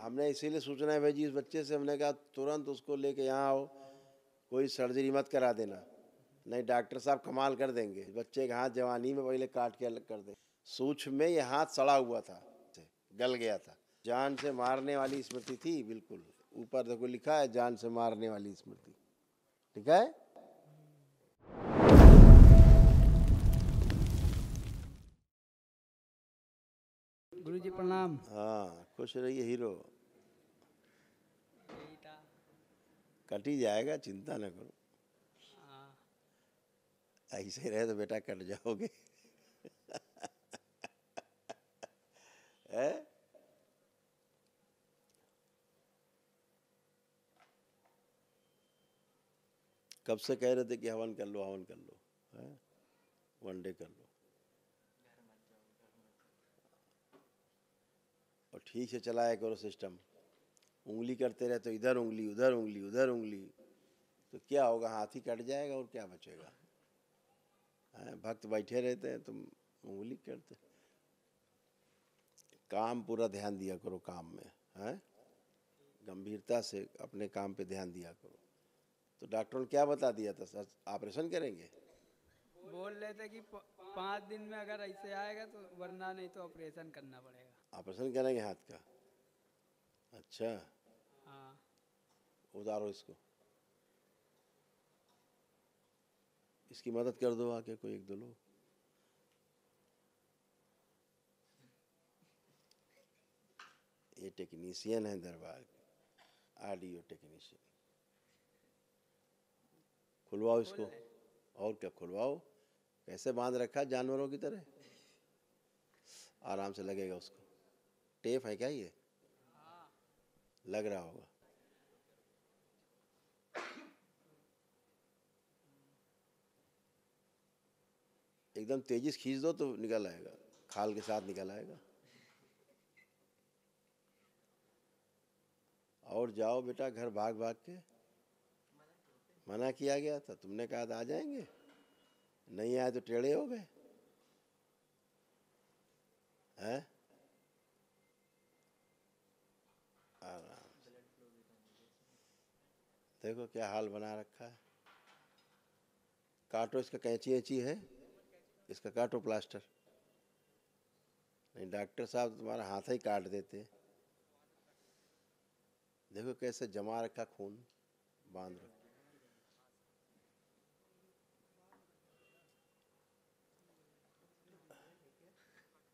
हमने इसीलिए सूचना भेजी उस बच्चे से, हमने कहा तुरंत उसको लेके यहाँ आओ, कोई सर्जरी मत करा देना, नहीं डॉक्टर साहब कमाल कर देंगे। बच्चे का हाथ जवानी में पहले काट के अलग कर दे। सूक्ष्म में ये हाथ सड़ा हुआ था, गल गया था। जान से मारने वाली स्मृति थी, बिल्कुल ऊपर देखो लिखा है जान से मारने वाली स्मृति, ठीक है। गुरुजी प्रणाम। हाँ खुश रहिए हीरो, कट ही जाएगा, चिंता न करो। ऐसे रहे तो बेटा कट जाओगे। है? कब से कह रहे थे कि हवन कर लो, हवन कर लो, है? वनडे कर लो और ठीक से चलाया करो सिस्टम। उंगली करते रहे तो इधर उंगली उधर उंगली उधर उंगली, तो क्या होगा, हाथ ही कट जाएगा और क्या बचेगा। भक्त बैठे रहते हैं तुम उंगली करते। काम पूरा ध्यान दिया करो काम में, है गंभीरता से अपने काम पे ध्यान दिया करो। तो डॉक्टर ने क्या बता दिया था, सर ऑपरेशन करेंगे? बोल रहे थे कि 5 दिन में अगर ऐसे आएगा तो, वरना नहीं तो ऑपरेशन करना पड़ेगा। ऑपरेशन करेंगे हाथ का? अच्छा हाँ। उतारो इसको, इसकी मदद कर दो आके कोई एक दो लोग। ये टेक्नीशियन है दरबार के, ऑडियो टेक्नीशियन। खुलवाओ इसको, और क्या खुलवाओ। कैसे बांध रखा है जानवरों की तरह, आराम से लगेगा उसको। टेप है क्या ये? लग रहा होगा। एकदम तेजी से खींच दो तो निकल आएगा, खाल के साथ निकल आएगा। और जाओ बेटा घर भाग भाग के। मना किया गया था, तुमने कहा था आ जाएंगे, नहीं आए तो टेढ़े हो गए हैं। आराम से देखो क्या हाल बना रखा है। काटो इसका, कैंची ऐची है इसका, काटो प्लास्टर। नहीं डॉक्टर साहब तुम्हारा हाथ ही काट देते। देखो कैसे जमा रखा खून, बांध रखा।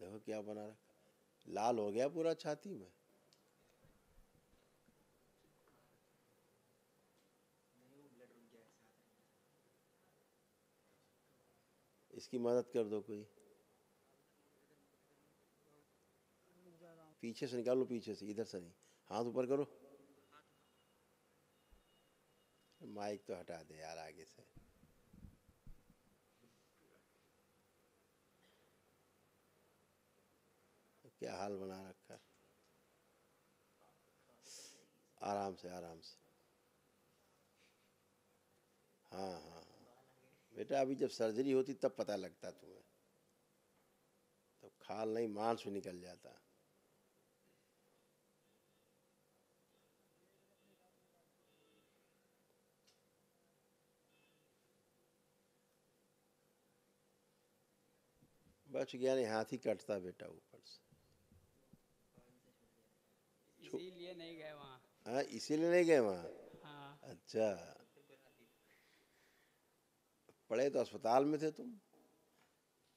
देखो क्या बना रखा, लाल हो गया पूरा छाती में। इसकी मदद कर दो कोई, पीछे से निकालो, पीछे से, इधर से नहीं। हाथ ऊपर करो, माइक तो हटा दे यार आगे से। क्या हाल बना रखा है। आराम से आराम से। हाँ हाँ हाँ बेटा, अभी जब सर्जरी होती तब पता लगता तुम्हें, तब खाल नहीं मांस भी निकल जाता। बच गया नहीं, हाथ ही कटता बेटा ऊपर से। इसीलिए नहीं गए वहाँ। हाँ इसीलिए नहीं गए वहाँ। हाँ। अच्छा, पड़े तो अस्पताल में थे तुम,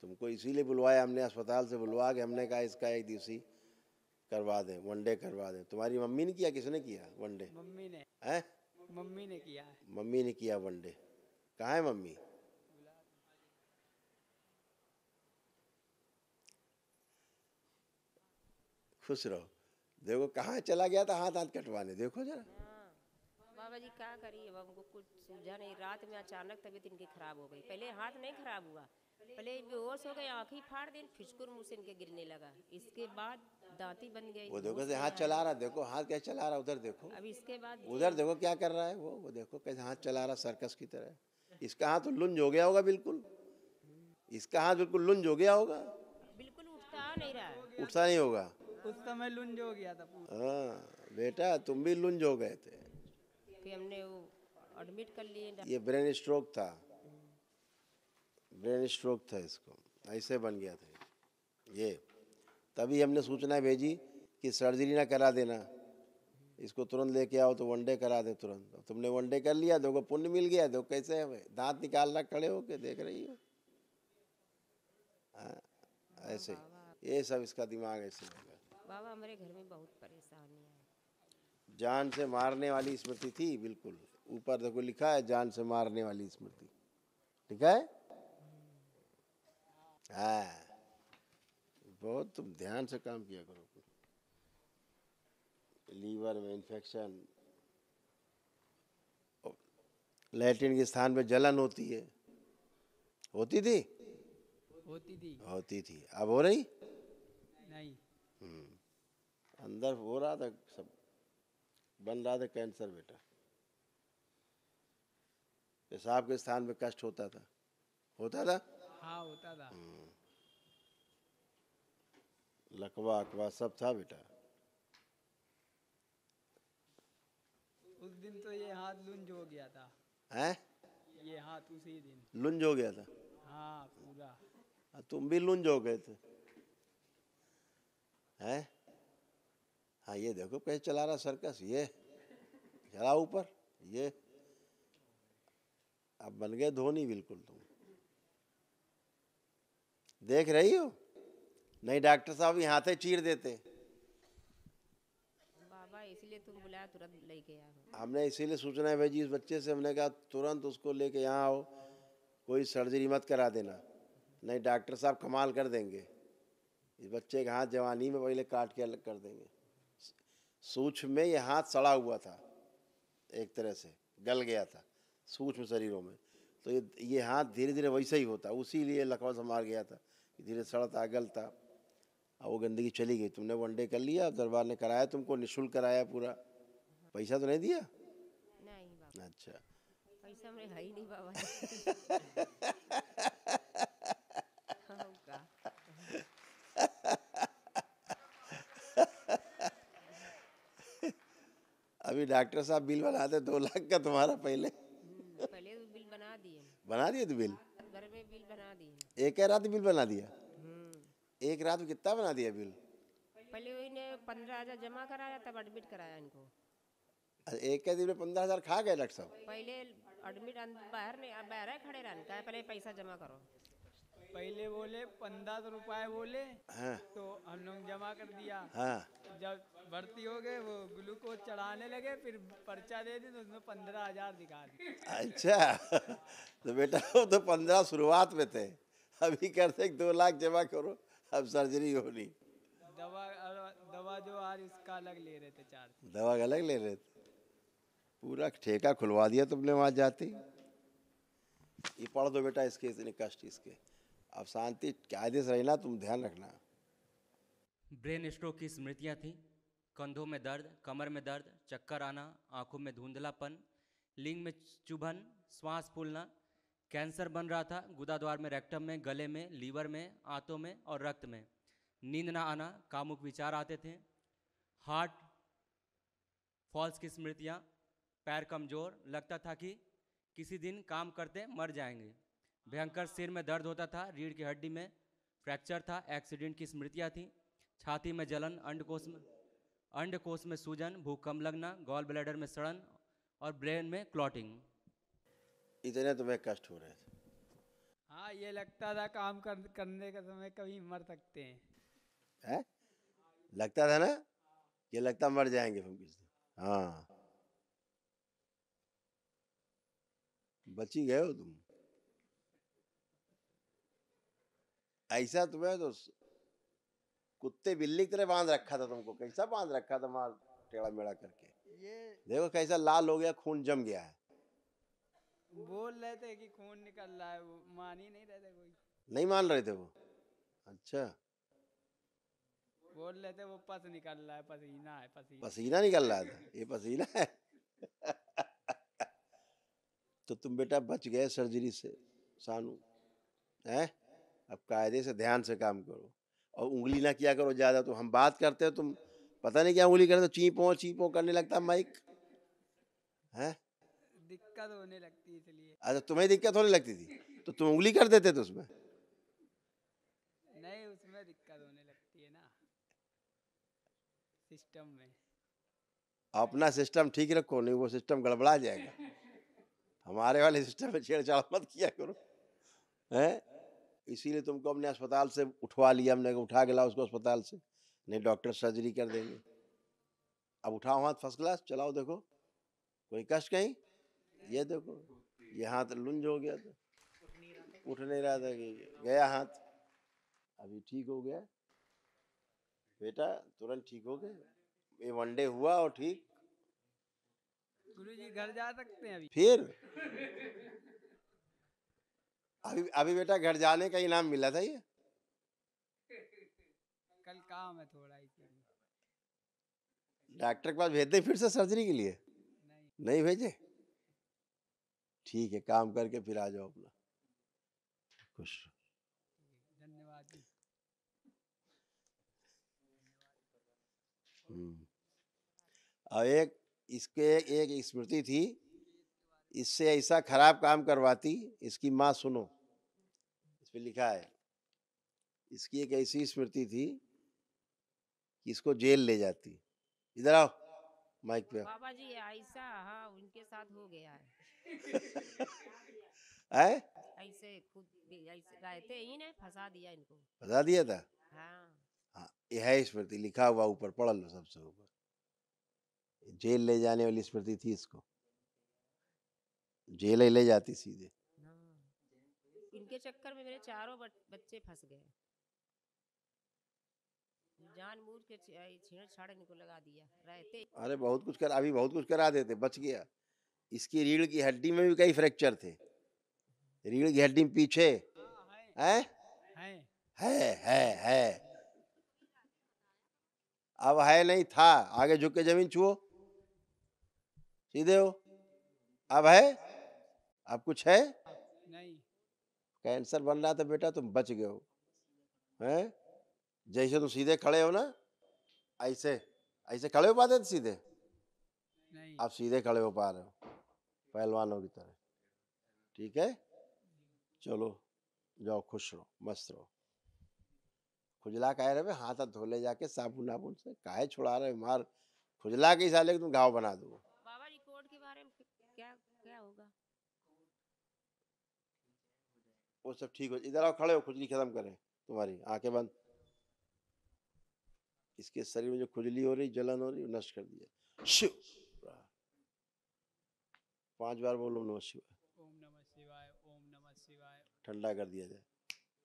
तुमको इसीलिए बुलवाया हमने, अस्पताल से बुलवा के हमने कहा इसका एक दिवसीय करवा दें, वनडे करवा दें। तुम्हारी मम्मी ने किया, किसने किया वनडे? मम्मी ने। हैं? मम्मी ने किया है। मम्मी ने किया वनडे। कहाँ है मम्मी? खुश रहो। देखो कहाँ चला गया था हाथ हाथ कटवाने, देखो जरा। बाबा जी क्या करिए, अब हमको कुछ सूझा नहीं। रात में अचानक तबीयत इनकी खराब हो गई। पहले हाथ नहीं खराब हुआ, पहले बेहोश हो गए, आँखें फाड़ दी, फिसकुर मुँह से इनके गिरने लगा। इसके बाद दांती बन गई। वो देखो से हाथ चला रहा, देखो हाथ कैसे चला रहा, उधर देखो, अब इसके बाद उधर देखो क्या कर रहा है वो देखो कैसे हाथ चला रहा सर्कस की तरह। इसका हाथ तो लुंज हो गया होगा बिल्कुल, इसका हाथ बिल्कुल लुंज हो गया होगा, बिल्कुल उठता नहीं रहा है। उठता नहीं होगा। उस समय लुंज हो गया था पूरा। हाँ बेटा तुम भी लुंज हो गए थे। फिर हमने वो एडमिट कर लिए ये ब्रेन स्ट्रोक था, ब्रेन स्ट्रोक था, इसको ऐसे बन गया था ये। तभी हमने सूचना भेजी कि सर्जरी ना करा देना, इसको तुरंत लेके आओ तो वनडे करा दे तुरंत। अब तुमने वनडे कर लिया, देखो पुण्य मिल गया, देखो कैसे है दांत निकाल रहा खड़े होके, देख रही हो। हाँ, ऐसे ये सब इसका दिमाग ऐसे लगा। बाबा हमारे घर में बहुत परेशानी है। जान से मारने वाली स्मृति थी, बिल्कुल ऊपर देखो लिखा है जान से मारने वाली स्मृति, लिखा है। हाँ, बहुत तुम ध्यान से काम किया करो। लीवर में इन्फेक्शन, लैट्रिन के स्थान पे जलन होती है, होती थी, होती थी, अब हो रही नहीं। अंदर हो रहा था, सब बन रहा था कैंसर बेटा। पेशाब के स्थान पे कष्ट होता था, होता था। हाँ होता था। लकवा अकवा सब था बेटा। उस दिन तो ये हाथ लुंज हो गया था। हैं? ये हाथ उसी दिन लुंज हो गया था। हाँ पूरा। तुम भी लुंज हो गए थे, हैं? हाँ, ये देखो कैसे चला रहा सर्कस, ये चला ऊपर, ये अब बन गए धोनी बिल्कुल। तुम देख रही हो, नहीं डॉक्टर साहब ही हाथे चीर देते। बाबा इसलिए तुम बुलाया, तुरंत लेके आया। हमने इसीलिए सूचना भेजी इस बच्चे से, हमने कहा तुरंत उसको लेके यहाँ आओ, कोई सर्जरी मत करा देना, नहीं डॉक्टर साहब कमाल कर देंगे। इस बच्चे का हाथ जवानी में पहले काट के अलग कर देंगे। सूक्ष्म में ये हाथ सड़ा हुआ था, एक तरह से गल गया था सूक्ष्म शरीरों में, तो ये हाथ धीरे धीरे वैसे ही होता, उसी लिए लकवा से मार गया था, धीरे सड़ता गलता, और वो गंदगी चली गई। तुमने वनडे कर लिया, दरबार ने कराया तुमको, निःशुल्क कराया पूरा, पैसा तो नहीं दिया? नहीं बाबा। अच्छा, पैसा हमरे है ही नहीं बाबा। हाँ, का? अभी डॉक्टर साहब बिल बनाते 2 लाख का तुम्हारा पहले। पहले तो बिल बना दिए, बना दिए तो बिल, घर में बिल बना दिए। एक रात बिल बना दिया? एक रात में कितना बना दिया बिल? पहले इन्हें 15,000 जमा कराया, तब एडमिट कराया इनको। एक के दिन में 15,000 खा गए डॉक्टर साहब? पहले एडमिट बाहर खड़े रहने का, पहले पैसा जमा करो। पहले बोले 15 रुपए बोले। हाँ, तो हम लोग जमा कर दिया। हाँ, जब भर्ती हो गए वो ग्लूकोज चढ़ाने लगे, फिर पर्चा दे दी तो उसमें 15,000 दिखा दी। अच्छा। तो बेटा वो तो 15 शुरुआत में थे, अभी करते 2 लाख जमा करो, अब सर्जरी होनी। दवा जो आज उसका अलग ले रहे थे चार्ज। दवा अलग ले रहे थे, पूरा ठेका खुलवा दिया तुमने वहां जाते। ये पढ़ दो बेटा, इसके इतने कष्ट इसके, अब शांति कायदे से रहना, तुम ध्यान रखना। ब्रेन स्ट्रोक की स्मृतियाँ थीं। कंधों में दर्द, कमर में दर्द, चक्कर आना, आंखों में धुंधलापन, लिंग में चुभन, श्वास फूलना, कैंसर बन रहा था गुदाद्वार में, रेक्टम में, गले में, लीवर में, आंतों में और रक्त में, नींद ना आना, कामुक विचार आते थे, हार्ट फॉल्स की स्मृतियाँ, पैर कमजोर, लगता था कि किसी दिन काम करते मर जाएंगे, भयंकर सिर में दर्द होता था, रीढ़ की हड्डी में फ्रैक्चर था, एक्सीडेंट की स्मृतियाँ थी, छाती में जलन, अंडकोश में सूजन, भूकंप लगना, गॉल ब्लैडर में सड़न और ब्रेन में क्लॉटिंग। इतने तुम्हें कष्ट हो रहे थे? हाँ, ये लगता था काम करने का समय कभी मर सकते हैं? लगता था ना, ये लगता मर जाएंगे हम किसी दिन। हाँ, बची गए हो तुम। ऐसा तुम्हें तो कुत्ते बिल्ली की तरह बांध रखा था तुमको, कैसा बांध रखा था मार टेढ़ा मेढ़ा करके। ये देखो कैसा लाल हो गया, खून जम गया है। बोल रहे थे कि खून निकल रहा है, वो मान ही नहीं रहे थे, कोई नहीं मान रहे थे वो? अच्छा, बोल रहे थे वो पस निकल रहा है, पसीना है, पसीना। पसीना निकल रहा था, ये पसीना है। तो तुम बेटा बच गए सर्जरी से सानू, हैं? अब कायदे से ध्यान से काम करो और उंगली ना किया करो ज़्यादा। तो हम बात करते हो, तुम पता नहीं क्या उंगली करे तो चीपो करने लगता है माइक है। दिक्कत होने लगती है इसलिए। अच्छा तुम्हें दिक्कत होने लगती थी तो तुम उंगली कर देते थे उसमें। नहीं, उसमें दिक्कत होने लगती है ना, सिस्टम में। अपना सिस्टम ठीक रखो, नहीं वो सिस्टम गड़बड़ा जाएगा। हमारे वाले सिस्टम में छेड़छाड़ मत किया करो हैं। इसीलिए तुमको अपने अस्पताल से उठवा लिया हमने, उठा के लाओ उसको अस्पताल से, नहीं डॉक्टर सर्जरी कर देंगे। अब उठाओ हाथ फर्स्ट क्लास, चलाओ देखो कोई कष्ट कहीं। ये देखो ये हाथ लुंज हो गया था, उठ नहीं रहा था कि गया हाथ, अभी ठीक हो गया बेटा, तुरंत ठीक हो गए। ये वनडे हुआ और ठीक। गुरुजी घर जा सकते हैं अभी? फिर अभी अभी बेटा घर जाने का इनाम मिला था ये। कल काम है थोड़ा इसीलिए। डॉक्टर के पास भेज दे फिर से सर्जरी के लिए? नहीं, नहीं भेजे? ठीक है, काम करके फिर आ जाओ अपना, खुश रहो। धन्यवाद जी। और एक इसके एक स्मृति थी, इससे ऐसा खराब काम करवाती इसकी माँ, सुनो इस पे लिखा है। इसकी एक ऐसी स्मृति थी कि इसको जेल ले जाती। इधर आओ माइक पे आओ। बाबा जी ऐसा, हाँ उनके साथ हो गया है। है ऐसे खुद भी ऐसे रहते ही ने फंसा दिया इनको। बता दिया था। हाँ हाँ ये है स्मृति, लिखा हुआ ऊपर, पढ़ लो सबसे ऊपर। जेल ले जाने वाली स्मृति थी इसको, जेल ही ले जाती सीधे। हाँ, इनके चक्कर में मेरे चारों बच्चे फंस गए। जानबूझ के छेड़छाड़ इनको लगा दिया रहते। अरे बहुत कुछ कर, अभी बहुत कुछ करा देते, बच गया। इसकी रीढ़ की हड्डी में भी कई फ्रैक्चर थे, रीढ़ की हड्डी में पीछे है है। अब है नहीं था, आगे झुक के जमीन छुओ, सीधे हो। अब है, अब कुछ है? नहीं। कैंसर बन रहा था बेटा, तुम बच गए हो हैं। जैसे तुम सीधे खड़े हो ना, ऐसे ऐसे खड़े हो पाते थे सीधे? नहीं। आप सीधे खड़े हो पा रहे हो पहलवानों की तरह। ठीक है, चलो जाओ, खुश रहो, मस्त रहो। खुजला काहे रहे, हाथ हाथ धो ले जाके साबुन वाबुन से, काहे छुड़ा रहे मार, खुजला के साले तुम घाव बना दो। बाबा रिपोर्ट के बारे में क्या क्या होगा? वो सब ठीक हो। इधर आओ, खड़े हो, खुजली खत्म करें तुम्हारी, आंखें बंद। इसके शरीर में जो खुजली हो रही, जलन हो रही, नष्ट कर दिया। शिव 5 बार बोलो नमः शिवाय। ओम नमः शिवाय, ओम नमः शिवाय, ठंडा कर दिया जाए,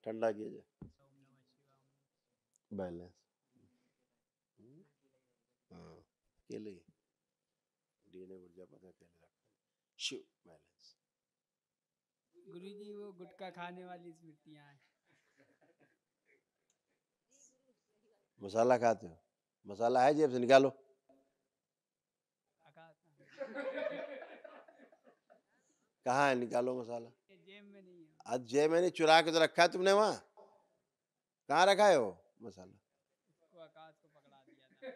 ठंडा किया जाए, ओम नमः शिवाय। बैलेंस। हाँ केले डीएनए ऊर्जा पता केले रखा, शिव बैलेंस। गुरुजी वो गुटखा खाने वाली स्मृतियाँ हैं। मसाला खाते हो? मसाला है जेब से निकालो। कहाँ है, निकालो मसाला। जेब में नहीं है। आज जेब में नहीं, चुरा के तो रखा है तुमने वहाँ, कहाँ रखा है वो मसाला? उसको आकाश को पकड़ा दिया था।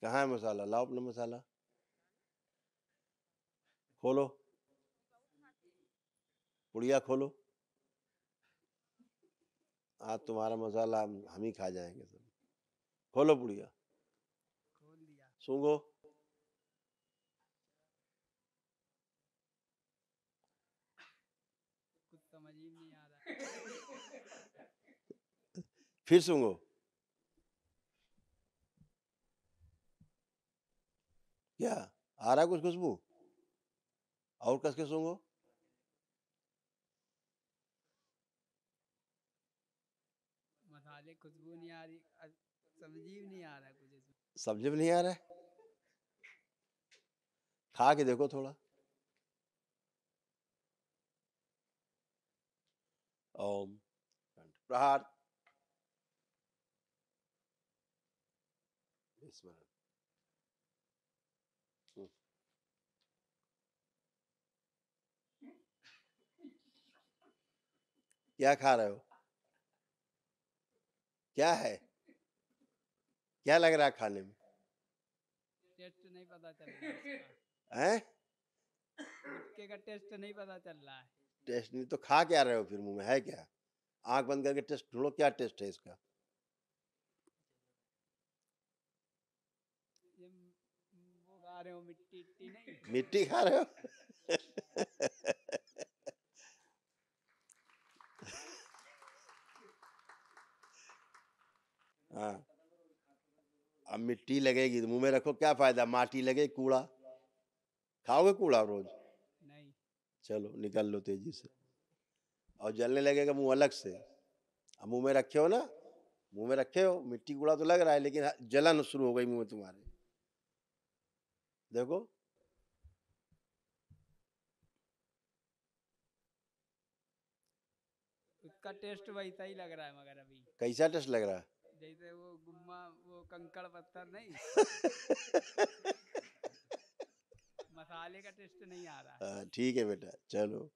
कहाँ है मसाला? लाओ अपना मसाला, खोलो पुड़िया खोलो। आज तुम्हारा मसाला हम ही खा जाएंगे सब। खोलो पुड़िया, खोल दिया। सूंघो, कुछ समझ ही नहीं आ रहा। फिर सूंघो। क्या आ रहा कुछ खुशबू? और कस के सूंघो। मसाले खुशबू नहीं आ रही, समझ ही नहीं आ रहा कुछ इसमें। समझ में नहीं आ रहा है, खा के देखो थोड़ा। ओम प्रहार स्मरण। क्या खा रहे हो? क्या है? क्या लग रहा है खाने में? टेस्ट नहीं पता चल रहा है उसका। हैं? गुटखे का टेस्ट नहीं पता चल रहा है। टेस्ट नहीं तो खा क्या रहे हो फिर? मुंह में है क्या? आंख बंद करके टेस्ट ढूंढो, क्या टेस्ट है इसका? ये वो खा रहे हो मिट्टी इट्टी नहीं। मिट्टी खा रहे हो? हाँ, अब मिट्टी लगेगी तो मुंह में रखो, क्या फायदा? माटी लगे, कूड़ा खाओगे? कूड़ा रोज? नहीं। चलो निकल लो तेजी से। और जलने लगेगा मुंह अलग से। अब मुंह में रखे हो ना, मुंह में रखे हो, मिट्टी कूड़ा तो लग रहा है, लेकिन जलन शुरू हो गई मुंह में तुम्हारे। देखो, उसका टेस्ट वैसा ही लग रहा है मगर अभी। कैसा टेस्ट लग रहा है? जैसे वो गुम्मा, वो कंकड़ पत्थर नहीं, मसाले का टेस्ट नहीं आ रहा है। हाँ, ठीक है बेटा, चलो।